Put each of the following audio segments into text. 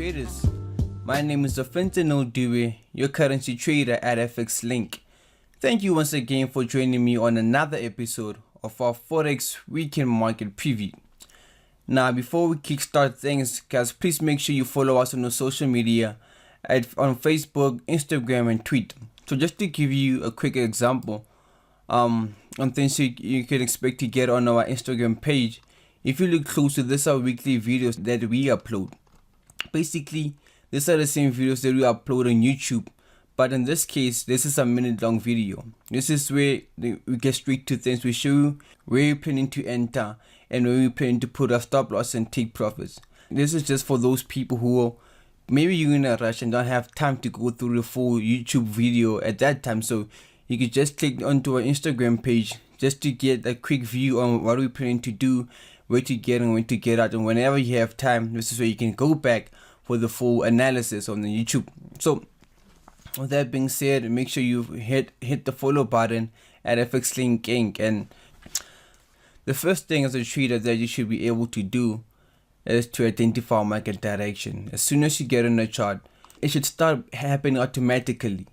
traders. My name is Offensive Dewey, your currency trader at FX Link. Thank you once again for joining me on another episode of our Forex Weekend Market Preview. Now, before we kickstart things, guys, please make sure you follow us on the social media on Facebook, Instagram, and Twitter. So just to give you a quick example on things you can expect to get on our Instagram page, if you look closer, these are weekly videos that we upload. Basically, these are the same videos that we upload on YouTube, but in this case, this is a minute-long video. This is where we get straight to things. We show you where you're planning to enter and where you're planning to put a stop loss and take profits. This is just for those people who maybe you're in a rush and don't have time to go through the full YouTube video at that time. So you could just click onto our Instagram page just to get a quick view on what we're planning to do, where to get and when to get out, and whenever you have time, this is where you can go back for the full analysis on the YouTube. So with that being said, make sure you hit the follow button at FX Link Inc. And the first thing as a trader that you should be able to do is to identify market direction. As soon as you get on the chart, it should start happening automatically.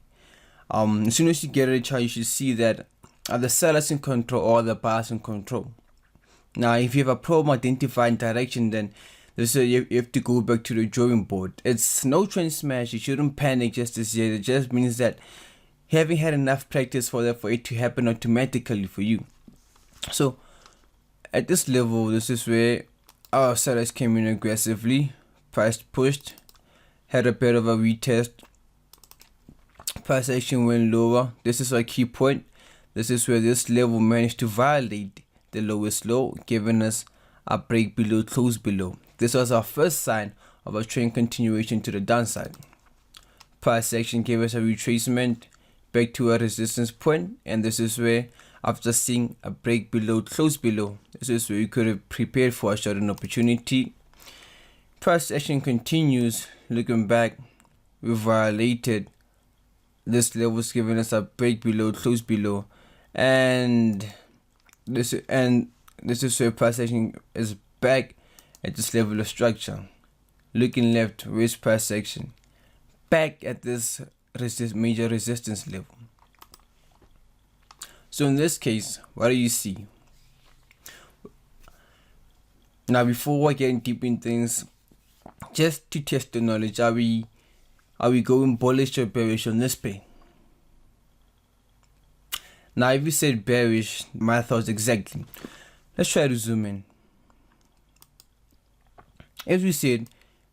As soon as you get on the chart, you should see that are the sellers in control or the buyers in control. Now, if you have a problem identifying direction, then you have to go back to the drawing board. It's no trend smash. You shouldn't panic just as yet. It just means that you haven't had enough practice for it to happen automatically for you. So at this level, this is where our sellers came in aggressively, price pushed, had a bit of a retest, price action went lower. This is a key point. This is where this level managed to violate the lowest low, giving us a break below, close below. This was our first sign of a trend continuation to the downside. Price action gave us a retracement back to a resistance point, and this is where, after seeing a break below, close below, this is where you could have prepared for a short opportunity. Price action continues. Looking back, we violated this level, giving us a break below, close below, and this is where price action is back at this level of structure. Looking left, where's price action? Back at this major resistance level. So in this case, what do you see? Now, before I get deep in things, just to test the knowledge, are we going bullish or bearish on this play? Now, if you said bearish, my thoughts exactly. Let's try to zoom in. As we said,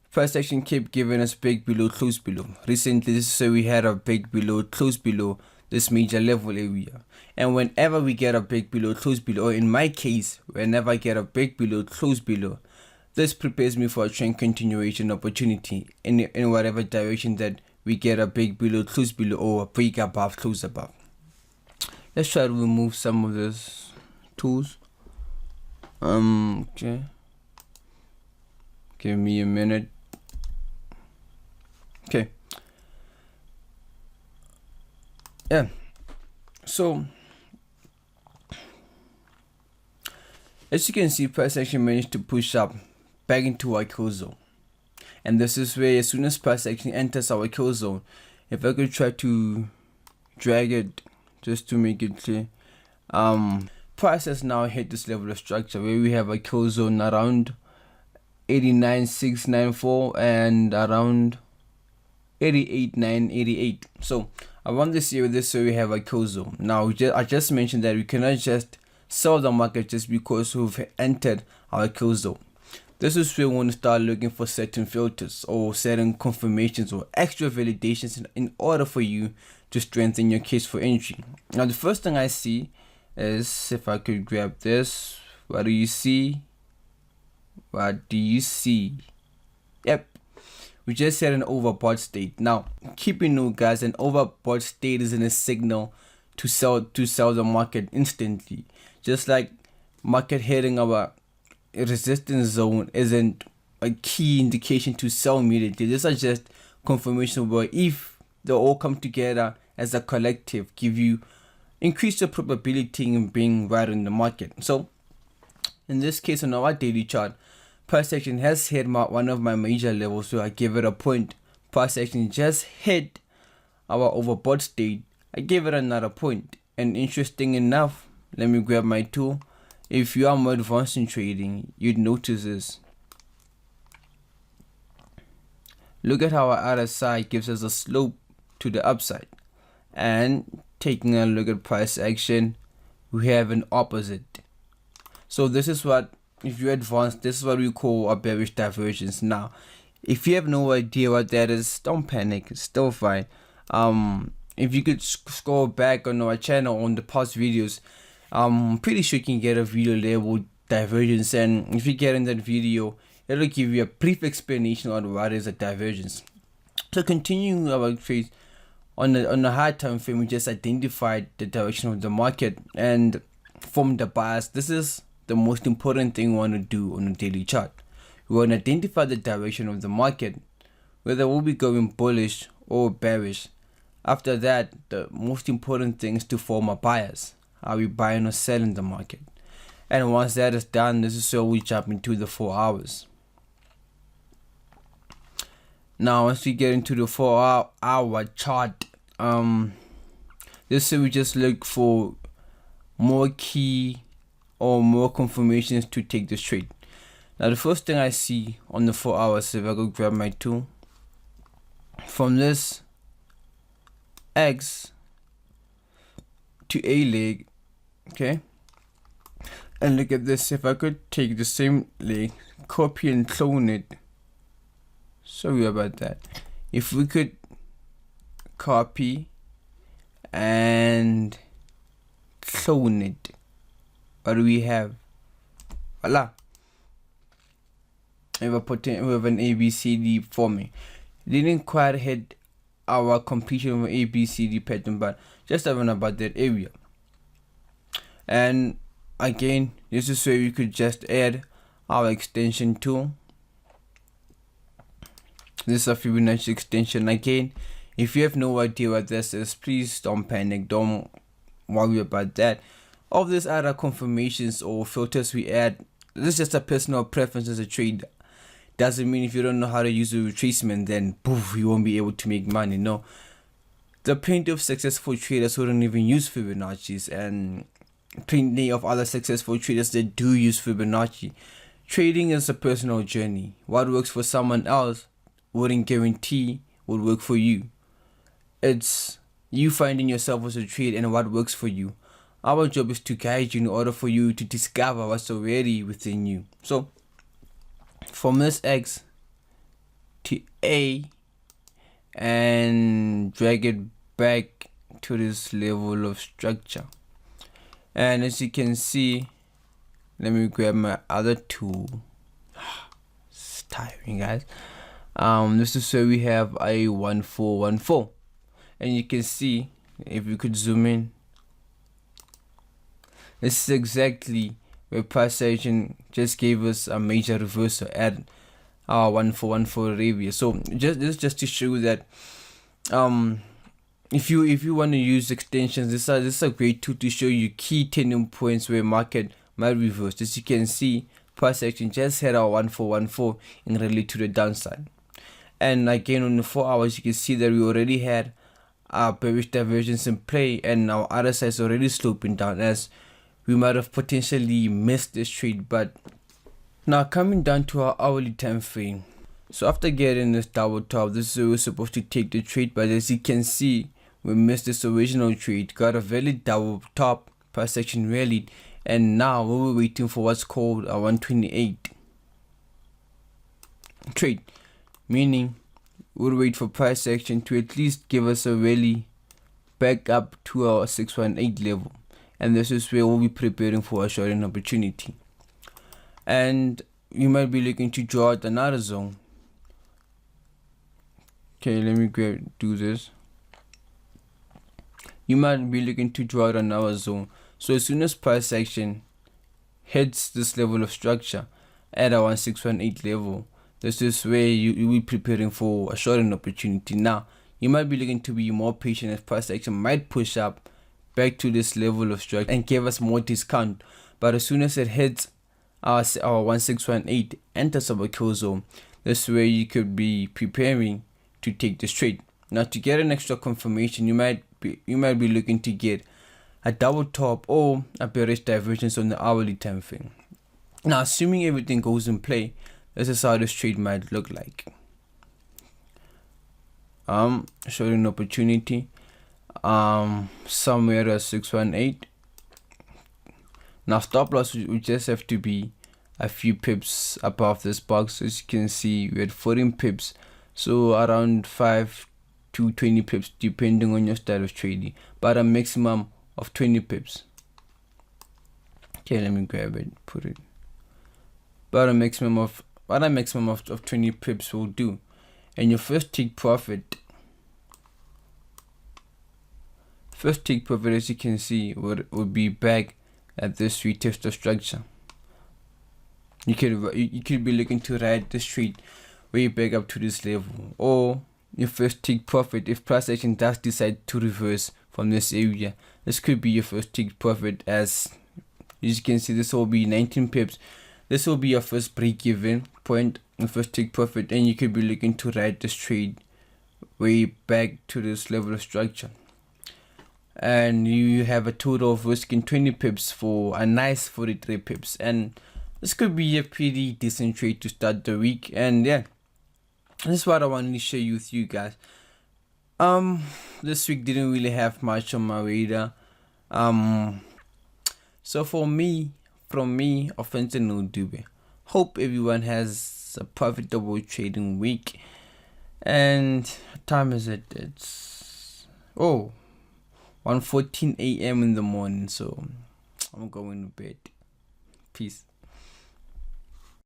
price action kept giving us break below, close below. Recently, this is where we had a break below, close below this major level area. And whenever we get a break below, close below, or in my case, whenever I get a break below, close below, this prepares me for a trend continuation opportunity in whatever direction that we get a break below, close below, or a break above, close above. Let's try to remove some of these tools. Okay. Give me a minute. Okay. Yeah. So, as you can see, price action managed to push up back into our kill zone. And this is where, as soon as price action enters our kill zone, if I could try to drag it just to make it clear, price has now hit this level of structure where we have a kill zone around 89,694 and around 88,988. So around this area, this way we have a kill zone. Now I just mentioned that we cannot just sell the market just because we've entered our kill zone. This is where we want to start looking for certain filters or certain confirmations or extra validations in order for you to strengthen your case for entry. Now, the first thing I see is, if I could grab this, what do you see? What do you see? Yep, we just had an overbought state. Now, keep in note, guys, an overbought state isn't a signal to sell the market instantly. Just like market hitting our resistance zone isn't a key indication to sell immediately. These are just confirmation where if they all come together as a collective, increase the probability in being right in the market. So in this case, on our daily chart, price action has hit one of my major levels, so I give it a point. Price action just hit our overbought state, I gave it another point. And interesting enough, let me grab my tool. If you are more advanced in trading, you'd notice this. Look at how our other side gives us a slope to the upside. And taking a look at price action, we have an opposite. So this is what, if you're advanced, this is what we call a bearish divergence. Now, if you have no idea what that is, don't panic, it's still fine. If you could scroll back on our channel on the past videos, I'm pretty sure you can get a video labeled divergence, and if you get in that video, it'll give you a brief explanation on what is a divergence. So continuing our trade on the high time frame, we just identified the direction of the market and formed the bias. This is the most important thing we want to do on a daily chart. We want to identify the direction of the market, whether we'll be going bullish or bearish. After that, the most important thing is to form a bias. Are we buying or selling the market? And once that is done, this is where we jump into the 4 hours. Now, once we get into the 4 hour chart, this is we just look for more key or more confirmations to take this trade. Now, the first thing I see on the 4 hours, if I go grab my tool, from this X to A leg, okay, and look at this. If I could take the same leg, copy and clone it, sorry about that. If we could copy and clone it, what do we have? Voila, we have an ABCD forming. Didn't quite hit our completion of ABCD pattern, but just around about that area. And again, this is where we could just add our extension tool. This is a Fibonacci extension. Again, if you have no idea what this is, please don't panic, don't worry about that. All these other confirmations or filters we add, this is just a personal preference as a trader. Doesn't mean if you don't know how to use a retracement, then poof, you won't be able to make money. No, there are plenty of successful traders who don't even use Fibonacci's, and plenty of other successful traders that do use Fibonacci. Trading is a personal journey. What works for someone else wouldn't guarantee would work for you. It's you finding yourself as a trader and what works for you. Our job is to guide you in order for you to discover what's already within you. So from this X to A and drag it back to this level of structure. And as you can see, let me grab my other tool. It's tiring, guys. This is where we have a 1414, and you can see, if you could zoom in, this is exactly where price action just gave us a major reversal at our 1414 area. So just to show you that if you want to use extensions, this is a great tool to show you key turning points where market might reverse. As you can see, price action just had our 1414 in relation to the downside. And again, on the 4 hours, you can see that we already had our bearish divergence in play, and our other side is already sloping down, as we might have potentially missed this trade. But now coming down to our hourly time frame, so after getting this double top, this is where we're supposed to take the trade. But as you can see, we missed this original trade, got a valid double top, price action rallied, and now we're waiting for what's called a 128 trade, meaning we'll wait for price action to at least give us a rally back up to our 618 level, and this is where we'll be preparing for a shorting opportunity. And you might be looking to draw out another zone. Okay, let me do this. You might be looking to draw out another zone. So as soon as price action hits this level of structure at our 1618 level, this is where you will be preparing for a shorting opportunity. Now, you might be looking to be more patient, as price action might push up back to this level of structure and give us more discount. But as soon as it hits our 1618 enters our kill zone. This way you could be preparing to take this trade. Now, to get an extra confirmation, you might be looking to get a double top or a bearish divergence on the hourly time frame. Now, assuming everything goes in play, this is how this trade might look like. Showing an opportunity somewhere at 618. Now, stop loss we just have to be a few pips above this box. As you can see, we had 14 pips, so around 5 to 20 pips depending on your style of trading, but a maximum of 20 pips. Okay, let me grab it, put it. But a maximum of 20 pips will do. And your first take profit, as you can see, would be back at this retester structure. You could be looking to ride this trade way back up to this level, or your first take profit if price action does decide to reverse from this area. This could be your first take profit. As you can see, this will be 19 pips. This will be your first break even point, your first take profit, and you could be looking to ride this trade way back to this level of structure. And you have a total of risking 20 pips for a nice 43 pips, and this could be a pretty decent trade to start the week. And yeah, this is what I wanted to share with you guys. This week didn't really have much on my radar. So from me, Offensive Dube, hope everyone has a profitable trading week. And what time is it? It's 1:14 a.m. in the morning, so I'm going to bed. Peace.